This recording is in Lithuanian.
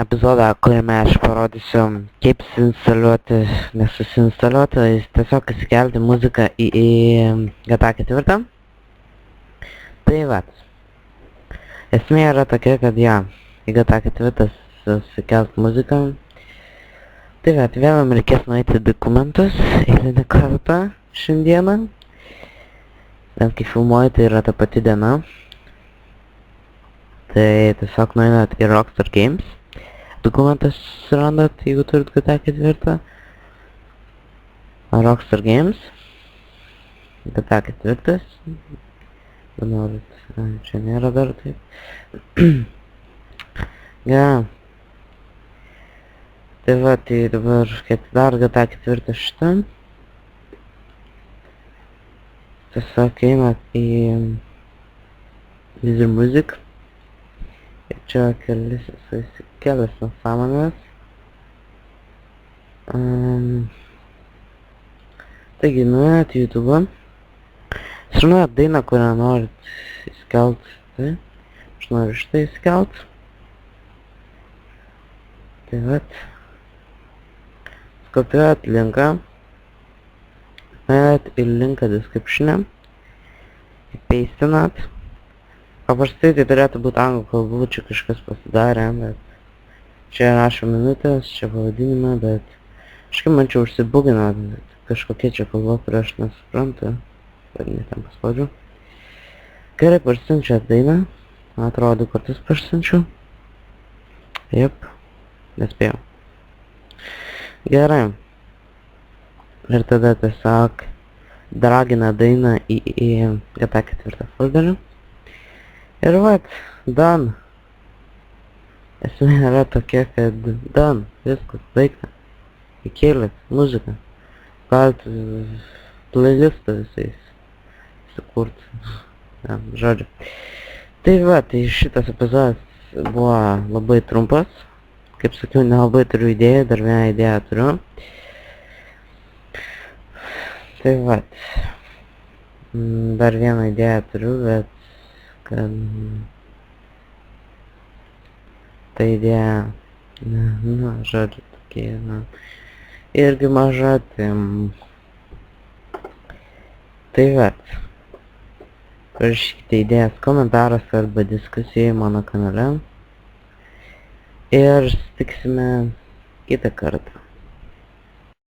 epizodą, kuriame aš parodysiu, kaip suinstaliuoti, nesusinstaliuoti, tiesiog įsikelti muziką į GTA 4. Tai vat. Esmė yra tokia, kad į GTA 4 susikelt muziką. Tai vat, vėl man reikės nueiti dokumentus, eilinį kartą šiandieną. Net kai filmuoju, tai yra ta pati diena. Tai tiesiog nueinat į Rockstar Games. Dokumentas susirandat, jeigu turit GTA 4. Rockstar Games. GTA 4. Norit, čia nėra dar taip. Gerai. Tai va, tai dabar dar GTA 4 šitą. Tiesiog einat į Deezer Music. Ir čia kelias nesąmonės. Taigi, nuėjot į YouTube. Sužinojot dainą, kurią norit įskelt. Tai aš noriu šitą įskelt. Tai vat. Skopiuojat linką. Nuėjot į linką description'e. Pastinat. Paprastai tai turėtų būti anglų kalbų, čia kažkas pasidarė, bet čia rašo minutės, čia pavadinimą, bet kažkaip man čia užsibugino, kažkokia čia kalba, kurią aš nesuprantu, bet ne ten paspaudžiu. Gerai, parsiunčiu dainą, man atrodo 2 kartus parsiunčiu. Jep, nespėjau. Gerai. Ir tada tiesiog dragina dainą į GTA 4 folderį. Ir vat, done. Esmė yra tokia, kad done, viskas, baigta. Įkėlėt muziką. Galit playlistą visais sukurti. Žodžiu. Tai va, tai šitas epizodas buvo labai trumpas. Kaip sakiau, nelabai turiu idėjų, dar vieną idėją turiu. Tai va. Dar vieną idėją turiu, bet kad ta idėja, žodžiu, tokie, irgi maža, tai vat. Parašykite idėjas komentaras arba diskusijai mano kanale. Ir susitiksime kitą kartą.